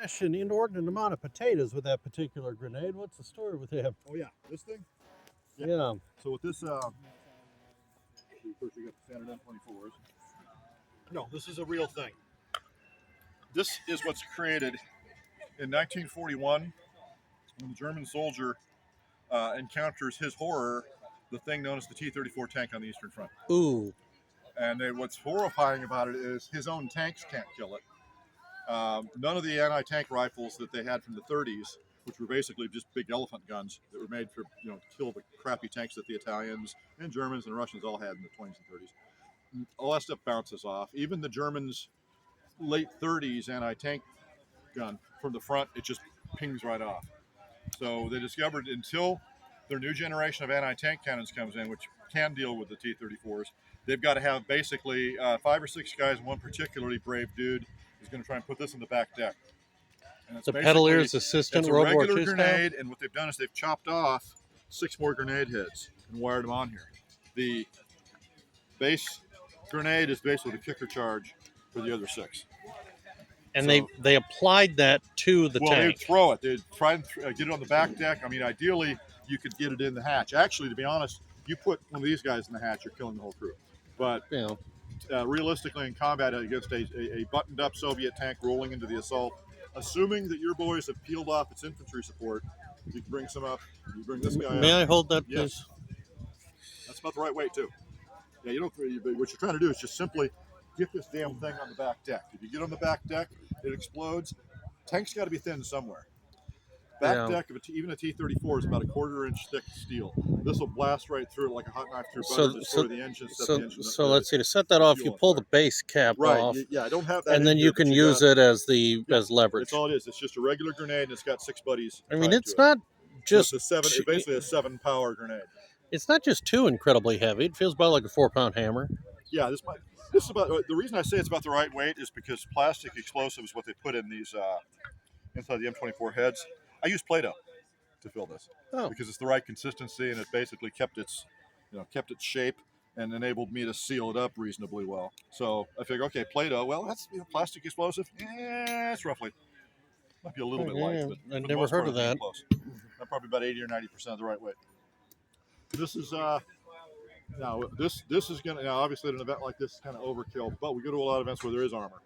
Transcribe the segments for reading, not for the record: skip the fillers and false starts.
smash an inordinate amount of potatoes with that particular grenade. What's the story with him? Oh yeah, this thing. Yeah. So with this, first you got the standard M24s. No, this is a real thing. This is what's created in 1941 when the German soldier encounters his horror, the thing known as the T-34 tank on the Eastern Front. Ooh. And what's horrifying about it is his own tanks can't kill it. None of the anti-tank rifles that they had from the 30s, which were basically just big elephant guns that were made for, you know, to kill the crappy tanks that the Italians and Germans and Russians all had in the 20s and 30s. All that stuff bounces off. Even the Germans' late 30s anti-tank gun from the front, it just pings right off. So they discovered until their new generation of anti-tank cannons comes in, which can deal with the T-34s, they've got to have basically 5 or 6 guys, one particularly brave dude is going to try and put this in the back deck. And it's The Pedalier's Assistant it's a World War regular II grenade, and what they've done is they've chopped off 6 more grenade heads and wired them on here. The base grenade is basically the kicker charge for the other 6. And so, they applied that to the tank. Well, they'd throw it. They'd try and get it on the back deck. I mean, ideally, you could get it in the hatch. Actually, to be honest, you put one of these guys in the hatch, you're killing the whole crew. But realistically, in combat against a buttoned-up Soviet tank rolling into the assault, assuming that your boys have peeled off its infantry support, you can bring some up. You bring this guy up. May I hold that, yes. Please? That's about the right weight, too. Yeah, you don't. What you're trying to do is just simply get this damn thing on the back deck. If you get on the back deck, it explodes. Tank's got to be thin somewhere. Back deck of even a T-34 is about a 1/4 inch thick steel. This will blast right through it like a hot knife through butter. So the engine. So let's see. To set that off, you pull the base cap off. Yeah, I don't have that. And then you can use it as as leverage. That's all it is. It's just a regular grenade, and it's got 6 buddies. I mean, it's not just it's basically a 7-power grenade. It's not just too incredibly heavy. It feels about like a 4-pound hammer. Yeah, this is about the reason I say it's about the right weight is because plastic explosive is what they put in these inside the M24 heads. I use Play-Doh to fill this because it's the right consistency, and it basically kept its shape and enabled me to seal it up reasonably well. So I figure, okay, Play-Doh. Well, that's plastic explosive. It's roughly might be a little bit light, but I never heard of that. Close. I'm probably about 80 or 90% of the right weight. This is now this is gonna obviously at an event like this is kind of overkill, but we go to a lot of events where there is armor,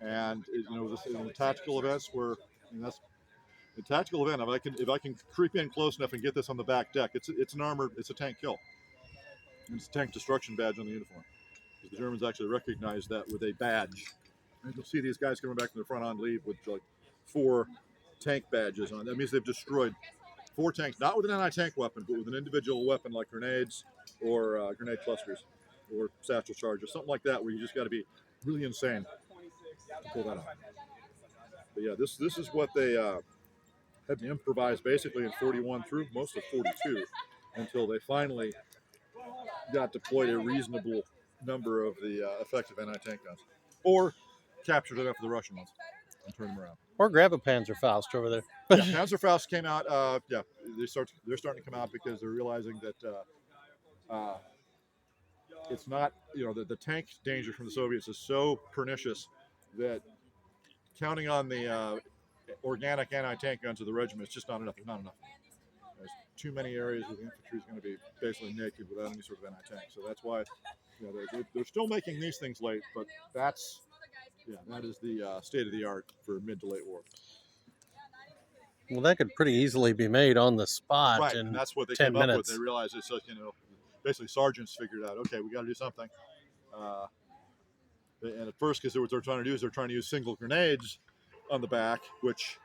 and this in the tactical events where that's. The tactical event, if I can creep in close enough and get this on the back deck, it's an armor, it's a tank kill. It's a tank destruction badge on the uniform. The Germans actually recognize that with a badge. And you'll see these guys coming back from the front on leave with like 4 tank badges on. That means they've destroyed 4 tanks, not with an anti-tank weapon, but with an individual weapon like grenades or grenade clusters or satchel charges, something like that, where you just got to be really insane to pull that off. But yeah, this is what they had to improvise basically in 41 through most of 42 until they finally got deployed a reasonable number of the effective anti-tank guns, or captured enough of the Russian ones and turned them around. Or grab a Panzerfaust over there. Yeah, Panzerfaust came out. They're starting to come out because they're realizing that it's not, the tank danger from the Soviets is so pernicious that counting on the organic anti-tank guns of the regiment, it's just not enough. There's not enough. There's too many areas where the infantry is going to be basically naked without any sort of anti-tank. So that's why they're still making these things late, but that is the state of the art for mid to late war. Well, that could pretty easily be made on the spot, right? In and that's what they 10 came minutes. up with. They realized it's basically sergeants figured out, okay, we got to do something. And at first, because what they're trying to do is they're trying to use single grenades on the back, which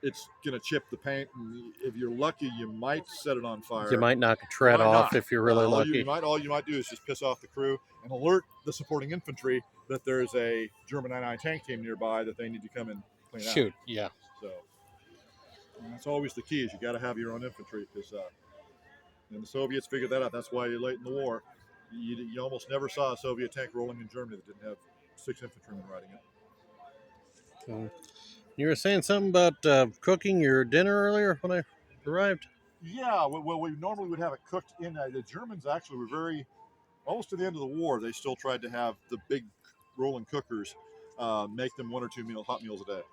it's going to chip the paint, and if you're lucky, you might set it on fire. You might knock a tread off if you're really lucky. All you might do is just piss off the crew and alert the supporting infantry that there's a German anti-tank team nearby that they need to come and clean out. Shoot, yeah. So that's always the key, is you got to have your own infantry, because and the Soviets figured that out. That's why late in the war, you almost never saw a Soviet tank rolling in Germany that didn't have 6 infantrymen riding it. You were saying something about cooking your dinner earlier when I arrived? Yeah, well, we normally would have it cooked in. The Germans actually were almost to the end of the war, they still tried to have the big rolling cookers make them 1 or 2 hot meals a day.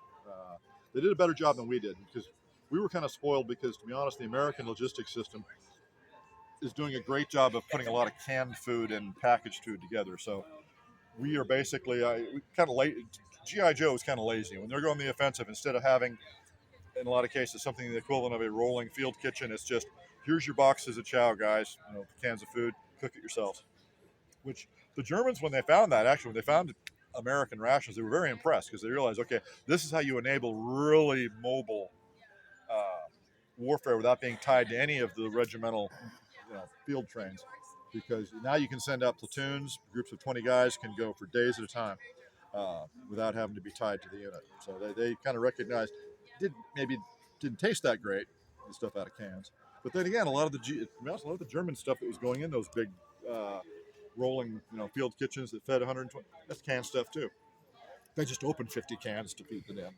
They did a better job than we did because we were kind of spoiled because, to be honest, the American logistics system is doing a great job of putting a lot of canned food and packaged food together. So we are basically kind of late. GI Joe is kind of lazy when they're going the offensive. Instead of having, in a lot of cases, something the equivalent of a rolling field kitchen, it's just here's your boxes of chow, guys. Cans of food, cook it yourselves. Which the Germans, when they found that, actually, when they found American rations, they were very impressed because they realized, okay, this is how you enable really mobile warfare without being tied to any of the regimental field trains. Because now you can send out platoons, groups of 20 guys can go for days at a time without having to be tied to the unit. So they kind of recognized, didn't taste that great, the stuff out of cans. But then again, a lot of the German stuff that was going in those big rolling, field kitchens that fed 120, that's canned stuff too. They just opened 50 cans to feed the damn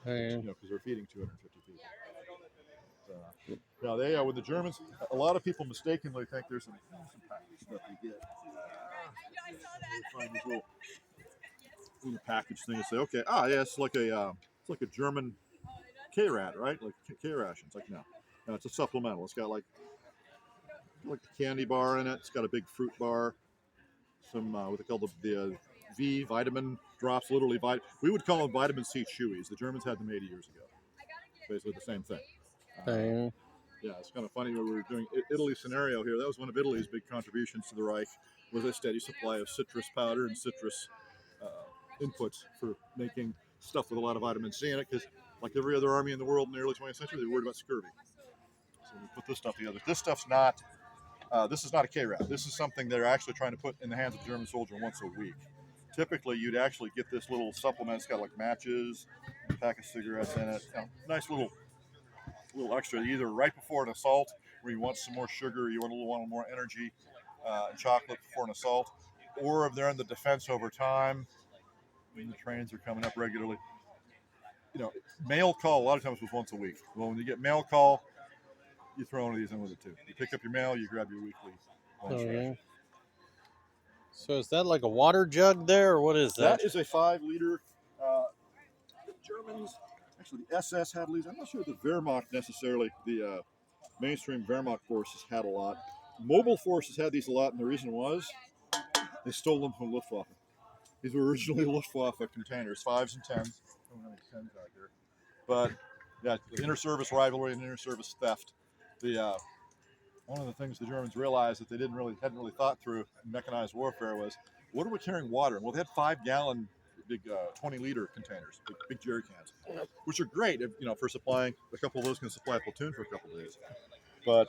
thing, because they're feeding 250 people. Now with the Germans, a lot of people mistakenly think there's some packaged stuff you get. Find this little package thing and say, okay, yeah, it's like a German K-Rat, right? Like K-Rations. Like no, it's a supplemental. It's got like a candy bar in it. It's got a big fruit bar. Some what they call the V vitamin drops. Literally, we would call them vitamin C chewies. The Germans had them 80 years ago. Basically the same thing. Yeah, it's kind of funny when we were doing Italy scenario here. That was one of Italy's big contributions to the Reich, was a steady supply of citrus powder and citrus inputs for making stuff with a lot of vitamin C in it. Because like every other army in the world in the early 20th century, they were worried about scurvy. So we put this stuff together. This stuff's not. This is not a K-Rat. This is something they're actually trying to put in the hands of the German soldier once a week. Typically, you'd actually get this little supplement. It's got like matches, a pack of cigarettes in it. Nice little extra, either right before an assault, where you want some more sugar, you want a little more energy and chocolate before an assault, or if they're in the defense over time, when the trains are coming up regularly. Mail call a lot of times was once a week. Well, when you get mail call, you throw one of these in with it too. You pick up your mail, you grab your weekly lunch ration. So is that like a water jug there, or what is that? That is a 5-liter. The Germans, actually the SS had these. I'm not sure the Wehrmacht necessarily, the mainstream Wehrmacht forces had a lot. Mobile forces had these a lot, and the reason was they stole them from Luftwaffe. These were originally Luftwaffe containers, 5s and 10s. I don't have any 10s out here. But yeah, inter-service rivalry and inter-service theft. One of the things the Germans realized that they hadn't really thought through in mechanized warfare was, what are we carrying water in? Well, they had 5-gallon big 20-liter containers, big jerry cans, which are great if, for supplying. A couple of those can supply a platoon for a couple of days. But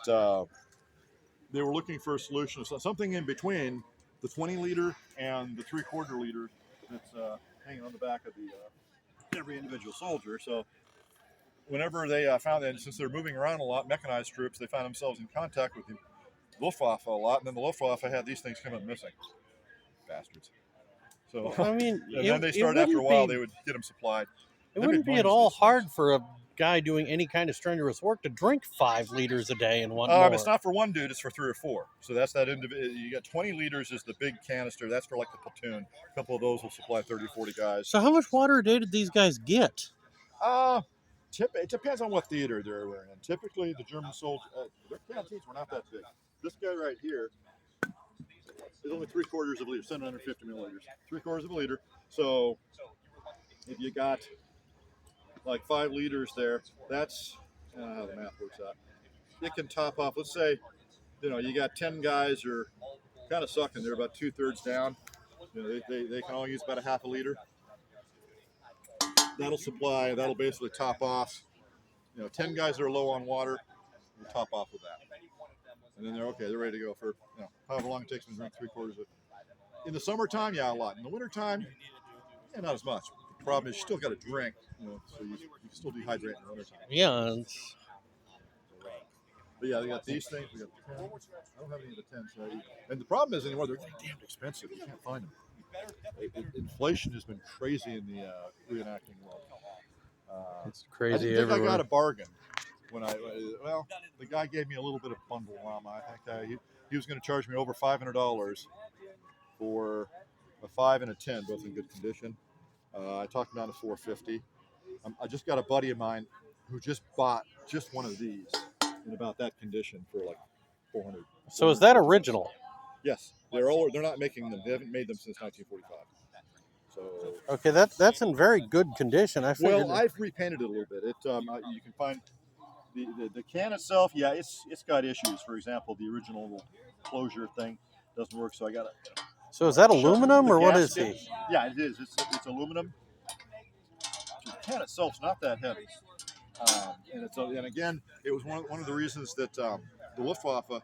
they were looking for a solution, something in between the 20-liter and the 3/4 liter that's hanging on the back of every individual soldier. So whenever they found that, since they're moving around a lot, mechanized troops, they found themselves in contact with the Luftwaffe a lot, and then the Luftwaffe had these things come up missing. Bastards. So, and then they started, after a while, they would get them supplied. It wouldn't be at all hard for a guy doing any kind of strenuous work to drink 5 liters a day and want more. It's not for one dude, it's for 3 or 4. So that's that individual. You got 20 liters is the big canister. That's for like the platoon. A couple of those will supply 30, 40 guys. So how much water a day did these guys get? It depends on what theater they're in. Typically, the German soldiers, their canteens were not that big. This guy right here is only 3/4 of a liter, 750 milliliters. 3/4 of a liter. So if you got like 5 liters there, that's how the math works out. It can top off. Let's say, you got 10 guys who are kind of sucking. They're about 2/3 down. They can all use about a half a liter. That'll basically top off. 10 guys that are low on water, we'll top off with that. And then they're ready to go for however long it takes them to drink 3/4 of it. In the summertime, yeah, a lot. In the wintertime, yeah, not as much. The problem is you still got to drink, so you can still dehydrate in the wintertime. Yeah. But yeah, they got these things. We got the 10. I don't have any of the 10s. And the problem is anymore, they're getting damn expensive. You can't find them. Inflation has been crazy in the reenacting world. It's crazy I think everywhere. I got a bargain when the guy gave me a little bit of bundle llama. I think he was going to charge me over $500 for a 5 and a 10, both in good condition. I talked him down to $450. I just got a buddy of mine who just bought just one of these in about that condition for like 400. So is that original? Yes, they're old. They're not making them. They haven't made them since 1945. So okay, that's in very good condition. I figured. well, I've repainted it a little bit. You can find the can itself. Yeah, it's got issues. For example, the original closure thing doesn't work. So I got it. So is that aluminum or what is he? Yeah, it is. It's aluminum. The can itself's not that heavy, and again, it was one of the reasons that the Luftwaffe,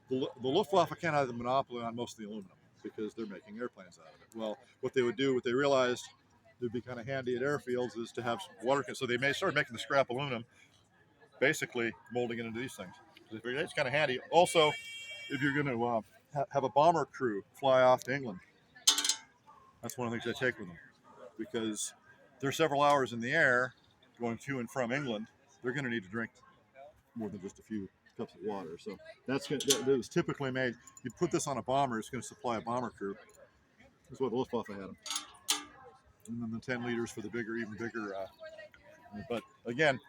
the Luftwaffe can't have the monopoly on most of the aluminum because they're making airplanes out of it. Well, what they realized would be kind of handy at airfields is to have water. So they started making the scrap aluminum, basically molding it into these things. They figured it's kind of handy. Also, if you're going to have a bomber crew fly off to England, that's one of the things I take with them because they're several hours in the air going to and from England. They're going to need to drink more than just a few cups of water. So that was typically made. You put this on a bomber, it's going to supply a bomber crew. That's what the Luftwaffe had them. And then the 10 liters for the even bigger. But again,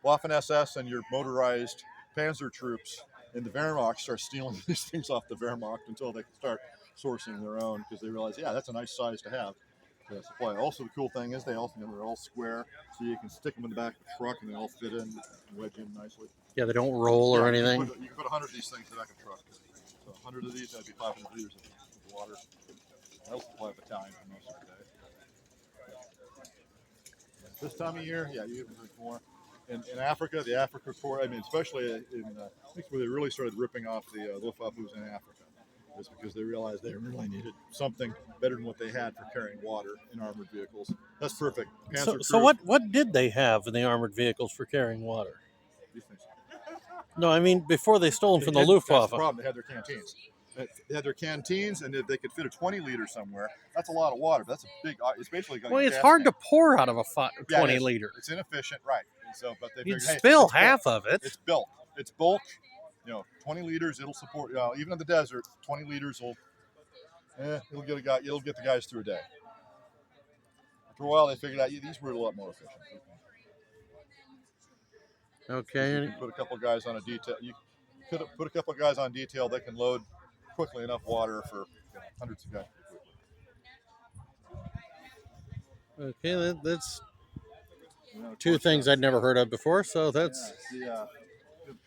Waffen SS and your motorized Panzer troops in the Wehrmacht start stealing these things off the Wehrmacht until they can start sourcing their own because they realize, yeah, that's a nice size to have. Supply. Also, the cool thing is they're all square, so you can stick them in the back of the truck and they all fit in and wedge in nicely. Yeah, they don't roll or anything. You can put 100 of these things in the back of the truck. So 100 of these, that'd be 500 liters of water. That'll supply a battalion for most of the day. This time of year, yeah, you can drink more. In Africa, the Africa Corps, I mean, especially in, I think where they really started ripping off the Luftwaffe was in Africa. Is because they realized they really needed something better than what they had for carrying water in armored vehicles. That's perfect. So what did they have in the armored vehicles for carrying water? These things. No, I mean before they stole them from the Luftwaffe. That's the problem. They had their canteens. They had their canteens, and if they could fit a 20 liter somewhere, that's a lot of water. But that's a big. It's basically. Well, it's hard to pour out of a 20 liter. It's inefficient, right? And so, but they you'd spill half of it. It's bulk. It's bulk. 20 liters, it'll support. Even in the desert, 20 liters will. It'll get the guys through a day. After a while, they figured out these were a lot more efficient. Okay. You can put a couple guys on a detail. You could put a couple guys on detail. They can load quickly enough water for hundreds of guys. Okay, that's two things I'd never heard of before. So that's the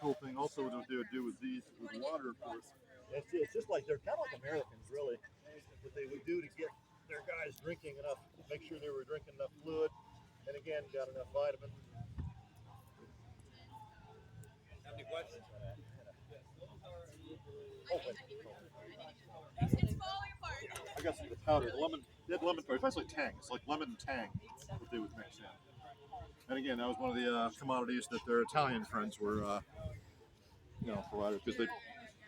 cool thing. Also, what they would do with these with water, of course. It's just like they're kind of like Americans, really. What they would do to get their guys drinking enough, make sure they were drinking enough fluid, and again, got enough vitamin. Any questions? I got some of the powder, the lemon. They had lemon powder, especially Tang. It's like lemon and Tang, what they would mix in. And again, that was one of the commodities that their Italian friends were, provided because they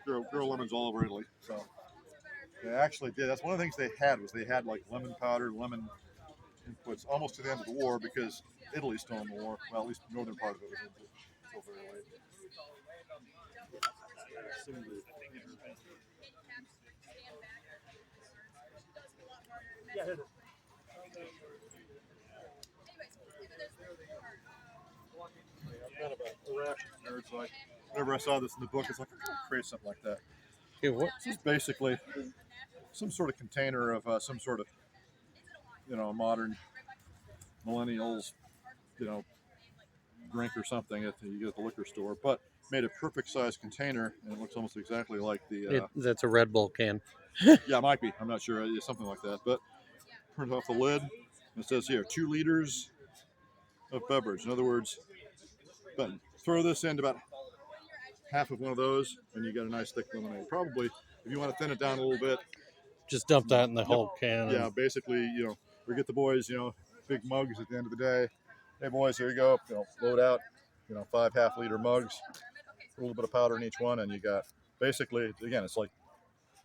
grow lemons all over Italy. So they actually did. That's one of the things they had like lemon powder, lemon inputs almost to the end of the war because Italy's still in the war. Well, at least the northern part of it was until very late. Yeah, here's it. I'm kind of a rations nerd, so whenever I saw this in the book, it's like I could create something like that. okay, what? It's basically some sort of container of some sort of, modern millennials, drink or something that you get at the liquor store, but made a perfect size container, and it looks almost exactly like the. That's a Red Bull can. Yeah, it might be. I'm not sure. It's something like that. But turns off the lid. And it says here 2 liters of beverage. In other words, but throw this into about half of one of those, and you got a nice thick lemonade. Probably, if you want to thin it down a little bit, just dump that in the whole can. Yeah, basically, we get the boys, big mugs at the end of the day. Hey, boys, here you go. Load out, 5 half-liter mugs, a little bit of powder in each one, and you got basically, again, it's like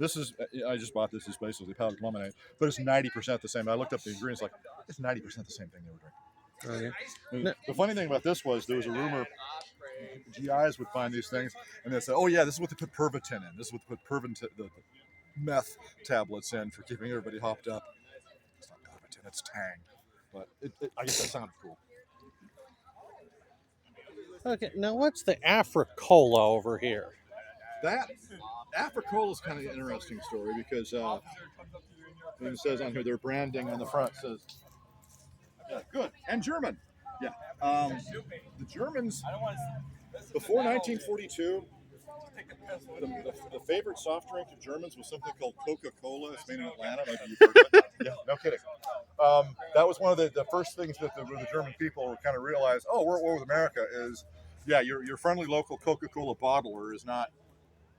I just bought this. It's basically powdered lemonade, but it's 90% the same. I looked up the ingredients, like it's 90% the same thing they were drinking. Okay. The funny thing about this was there was a rumor GIs would find these things and they'd say, "Oh yeah, this is what they put Pervitin in. This is what they put the meth tablets in for keeping everybody hopped up." It's not Pervitin, it's Tang. But I guess that sounded cool. Okay, now what's the Afri Cola over here? That Afri Cola is kind of an interesting story because it says on here their branding on the front says, yeah, good, and German. Yeah. The Germans, before 1942, the favorite soft drink of Germans was something called Coca-Cola. It's made in Atlanta. Maybe you've heard of it. Yeah, no kidding. That was one of the first things that the German people kind of realized, oh, we're at war with America is, yeah, your friendly local Coca-Cola bottler is not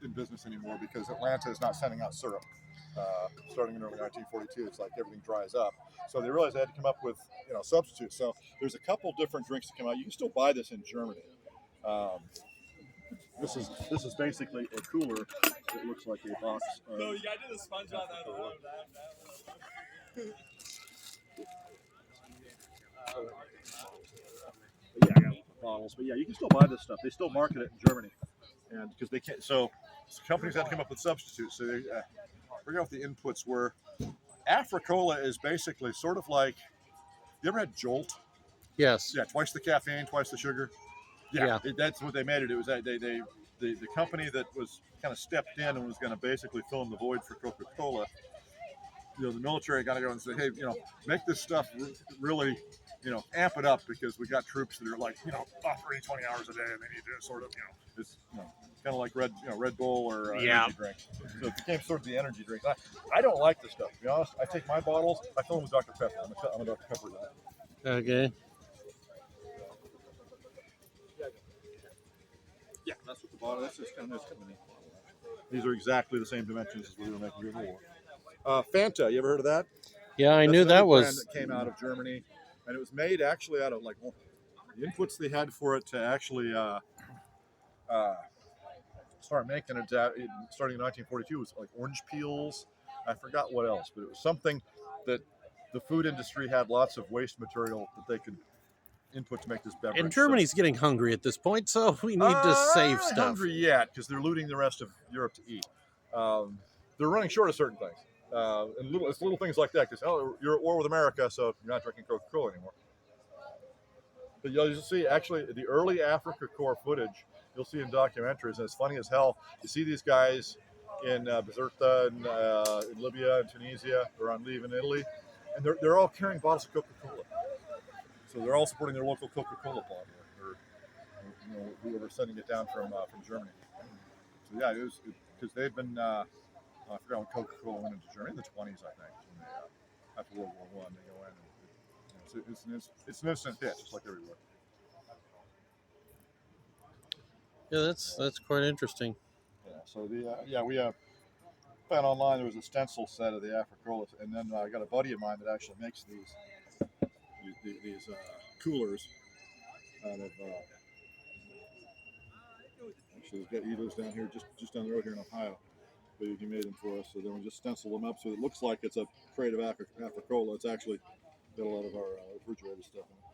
in business anymore because Atlanta is not sending out syrup. Starting in early 1942, it's like everything dries up. So they realized they had to come up with substitutes. So there's a couple different drinks that come out. You can still buy this in Germany. Um, this is basically a cooler that looks like a box. No, you gotta do the sponge on that. Yeah, I got bottles, but yeah, you can still buy this stuff. They still market it in Germany, and because they can't, so companies have to come up with substitutes. So they figure out what the inputs were. Afri Cola is basically sort of like, you ever had Jolt? Yes. Yeah, twice the caffeine, twice the sugar. Yeah. That's what they made it. It was the company that was kind of stepped in and was going to basically fill in the void for Coca-Cola. The military got to go and say, hey, make this stuff really, amp it up because we got troops that are like, operating 20 hours a day and they need to sort of, it's kind of like Red Bull or energy drink. So it became sort of the energy drink. I don't like this stuff, to be honest. I take my bottles, I fill them with Dr. Pepper. I'm a Dr. Pepper guy. Okay. Yeah, that's what the bottle. That's just kind of neat. These are exactly the same dimensions as we were making before. Fanta, you ever heard of that? Yeah, I knew that was. That came out of Germany, and it was made actually out of the inputs they had for it to actually start making it. Starting in 1942 was like orange peels. I forgot what else, but it was something that the food industry had lots of waste material that they could input to make this beverage. And Germany's getting hungry at this point, so we need to save stuff. Not hungry yet because they're looting the rest of Europe to eat. They're running short of certain things. And it's little things like that because you're at war with America, so you're not drinking Coca-Cola anymore. But you'll see actually the early Africa Corps footage you'll see in documentaries, and it's funny as hell. You see these guys in Bizerta and in Libya and Tunisia, they're on leave in Italy, and they're all carrying bottles of Coca-Cola. So they're all supporting their local Coca-Cola bottler, or whoever's sending it down from Germany. So yeah, it was because they've been. I forgot when Coca-Cola went into Germany in the 20s, I think. When after World War I, they go in. And it's an instant hit, just like everywhere. Yeah, that's quite interesting. Yeah. So we found online there was a stencil set of the Afri Cola, and then I got a buddy of mine that actually makes these coolers out of. Actually, he lives down here, just down the road here in Ohio. But he made them for us, so then we just stencil them up so it looks like it's a crate of Afri Cola. It's actually got a lot of our refrigerated stuff in it.